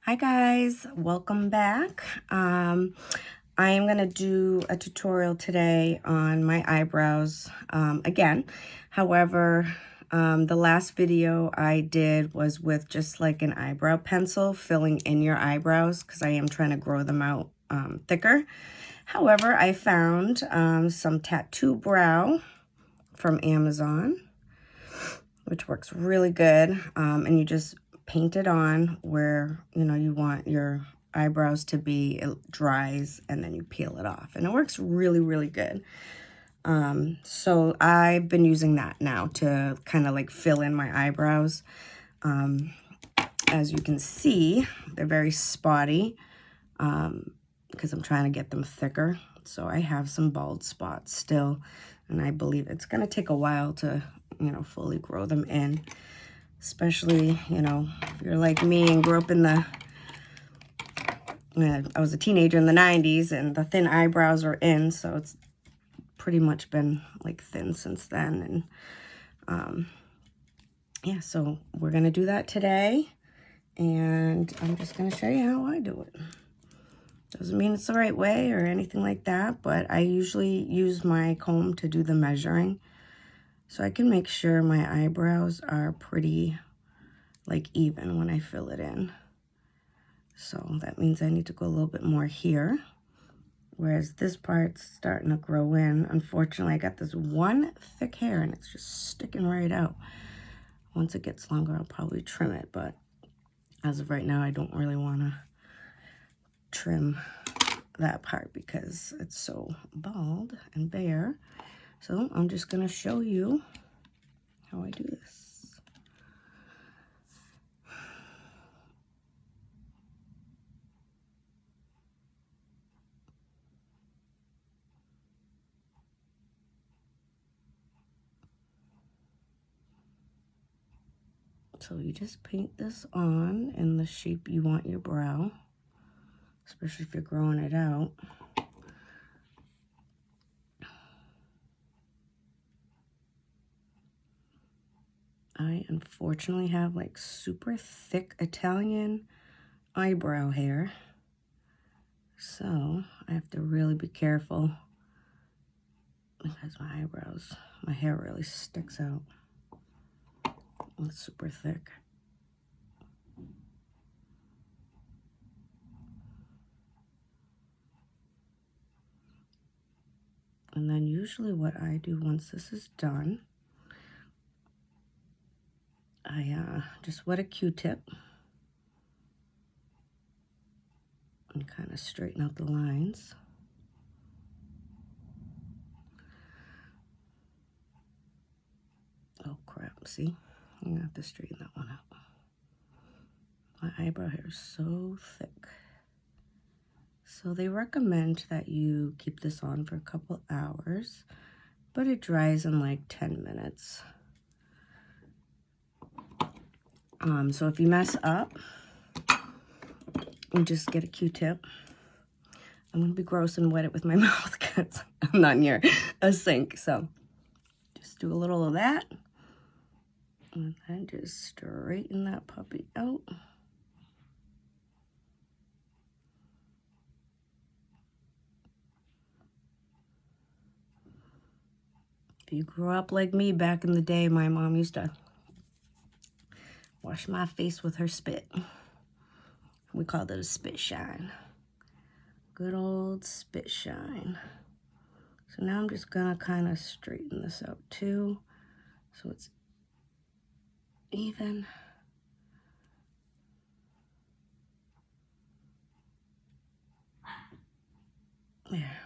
Hi guys, welcome back. I am going to do a tutorial today on my eyebrows again. However, the last video I did was with just like an eyebrow pencil filling in your eyebrows because I am trying to grow them out thicker. However, I found some tattoo brow from Amazon, which works really good, and you just paint it on where you want your eyebrows to be. It dries and then you peel it off, and it works really good. So I've been using that now to kind of like fill in my eyebrows. As you can see, they're very spotty because I'm trying to get them thicker. So I have some bald spots still, and I believe it's going to take a while to fully grow them in. Especially, if you're like me and grew up in I was a teenager in the 90s, and the thin eyebrows are in, so it's pretty much been like thin since then. And yeah, so we're gonna do that today, and I'm just gonna show you how I do it. Doesn't mean it's the right way or anything like that, but I usually use my comb to do the measuring, so I can make sure my eyebrows are pretty like even when I fill it in. So that means I need to go a little bit more here, whereas this part's starting to grow in. Unfortunately, I got this one thick hair and it's just sticking right out. Once it gets longer, I'll probably trim it, but as of right now, I don't really want to trim that part because it's so bald and bare. So I'm just going to show you how I do this. So you just paint this on in the shape you want your brow, especially if you're growing it out. I unfortunately have like super thick Italian eyebrow hair, so I have to really be careful because my hair really sticks out. It's super thick. And then usually what I do once this is done, I just wet a Q-tip and kind of straighten out the lines. Oh crap, see? I'm gonna have to straighten that one out. My eyebrow hair is so thick. So they recommend that you keep this on for a couple hours, but it dries in like 10 minutes. So if you mess up, you just get a Q-tip. I'm gonna be gross and wet it with my mouth because I'm not near a sink. So just do a little of that, and then just straighten that puppy out. If you grew up like me back in the day, my mom used to wash my face with her spit. We called it a spit shine. Good old spit shine. So now I'm just gonna kind of straighten this out too, so it's even. There.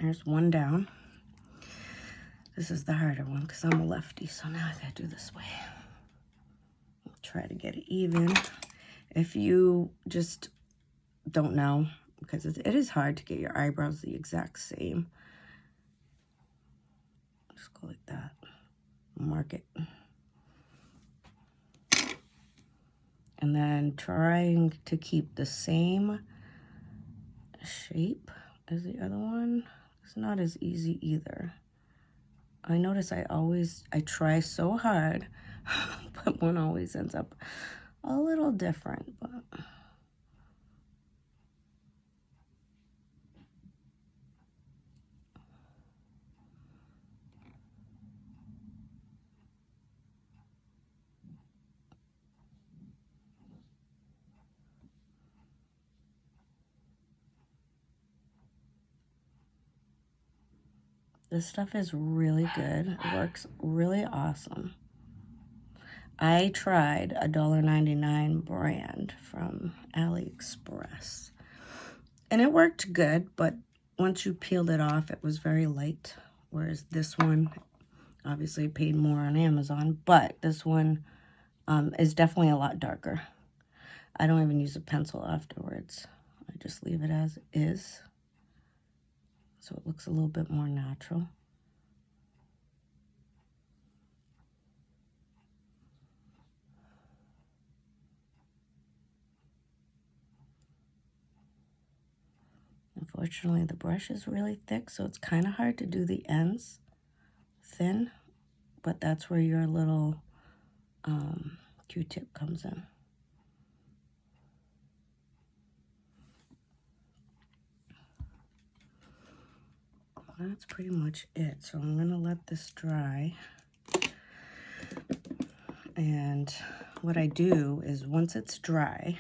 There's one down. This is the harder one because I'm a lefty, so now I gotta do this way. Try to get it even. If you just don't know, because it is hard to get your eyebrows the exact same, just go like that. Mark it. And then trying to keep the same shape as the other one. It's not as easy either. I notice I try so hard, but one always ends up a little different, but this stuff is really good. It works really awesome. I tried a $1.99 brand from AliExpress, and it worked good, but once you peeled it off, it was very light, whereas this one, obviously paid more on Amazon, but this one is definitely a lot darker. I don't even use a pencil afterwards. I just leave it as is, so it looks a little bit more natural. Unfortunately, the brush is really thick, so it's kind of hard to do the ends thin, but that's where your little Q-tip comes in. That's pretty much it. So I'm going to let this dry. And what I do is once it's dry,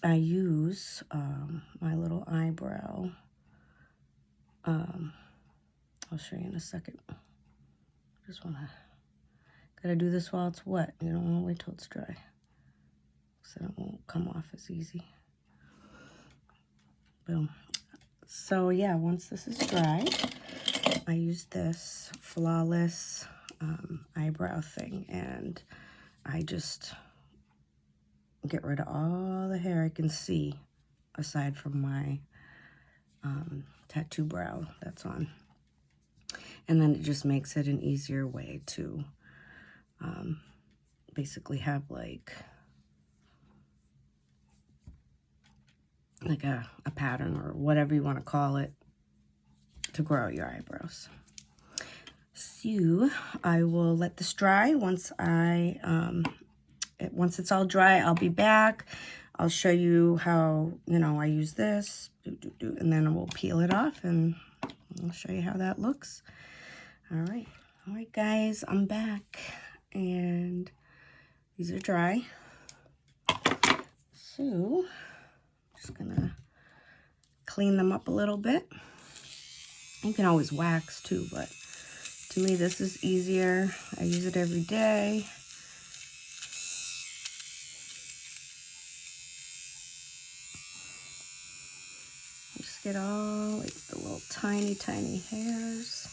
I use my little eyebrow. I'll show you in a second. Just gotta do this while it's wet. You don't want to wait till it's dry, so it won't come off as easy. Boom. So yeah, once this is dry, I use this Flawless eyebrow thing, and I just get rid of all the hair I can see aside from my tattoo brow that's on. And then it just makes it an easier way to basically have like a pattern or whatever you want to call it to grow out your eyebrows. So I will let this dry. Once it's all dry, I'll be back. I'll show you how, I use this, and then we'll peel it off and I'll show you how that looks. All right, guys, I'm back, and these are dry. So, just gonna clean them up a little bit. You can always wax too, but to me this is easier. I use it every day. Just get all like the little tiny hairs.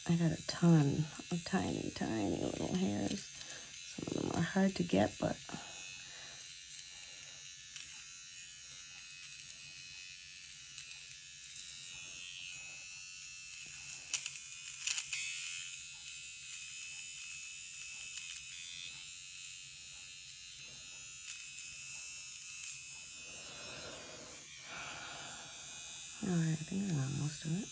I got a ton of tiny little hairs. Some of them are hard to get, but all right, I think I got most of it.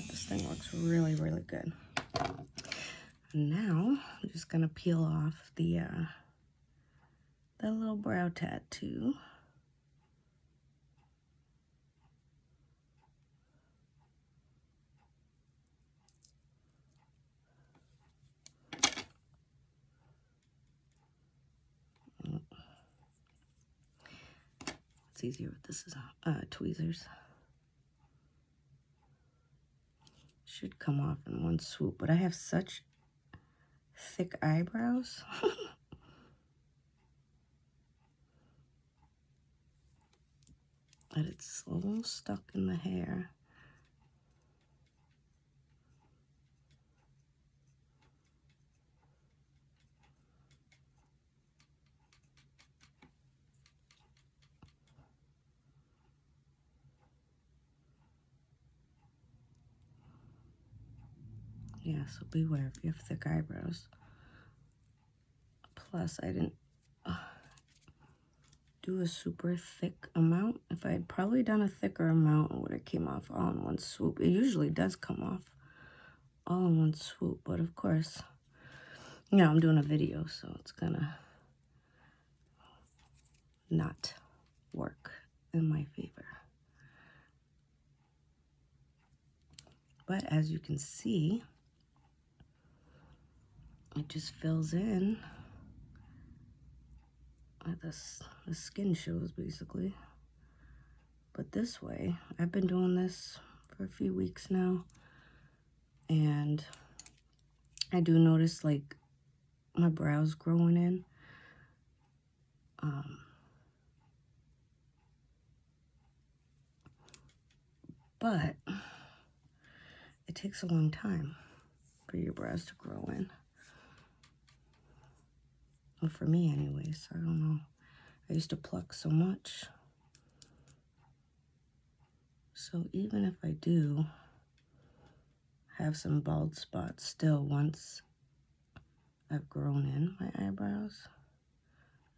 This thing looks really good. And now I'm just gonna peel off the little brow tattoo. It's easier with this tweezers. Should come off in one swoop, but I have such thick eyebrows. That it's so stuck in the hair. Yeah, so beware if you have thick eyebrows. Plus, I didn't do a super thick amount. If I had probably done a thicker amount, it would have came off all in one swoop. It usually does come off all in one swoop, but of course, you know, I'm doing a video, so it's gonna not work in my favor. But as you can see, it just fills in. The skin shows basically. But this way, I've been doing this for a few weeks now, and I do notice like my brows growing in. But it takes a long time for your brows to grow in. Well, for me anyways, I don't know. I used to pluck so much. So even if I do have some bald spots still once I've grown in my eyebrows,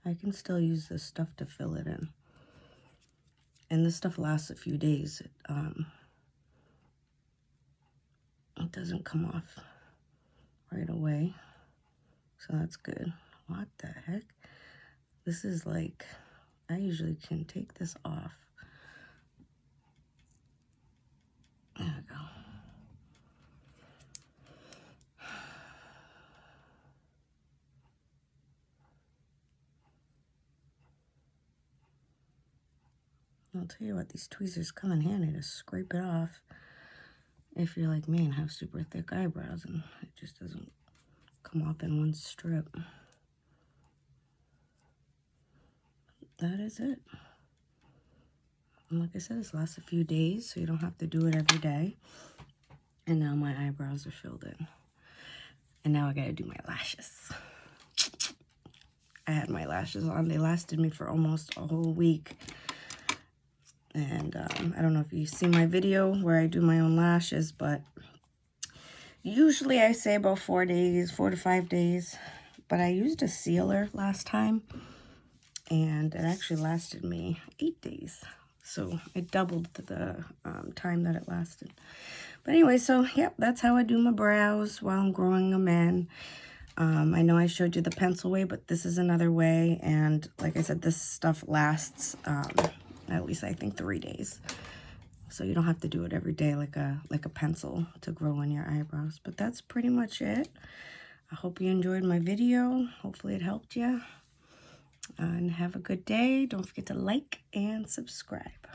I can still use this stuff to fill it in. And this stuff lasts a few days. It doesn't come off right away, so that's good. What the heck? This is like, I usually can take this off. There we go. I'll tell you what, these tweezers come in handy to scrape it off if you're like me and have super thick eyebrows and it just doesn't come off in one strip. That is it. And like I said, this lasts a few days, so you don't have to do it every day. And now my eyebrows are filled in. And now I gotta do my lashes. I had my lashes on. They lasted me for almost a whole week. And I don't know if you see my video where I do my own lashes, but usually I say about 4 days, 4 to 5 days. But I used a sealer last time, and it actually lasted me 8 days. So it doubled the time that it lasted. But anyway, so yep, that's how I do my brows while I'm growing them in. I know I showed you the pencil way, but this is another way. And like I said, this stuff lasts at least I think 3 days. So you don't have to do it every day like a pencil to grow in your eyebrows. But that's pretty much it. I hope you enjoyed my video. Hopefully it helped you. And have a good day. Don't forget to like and subscribe.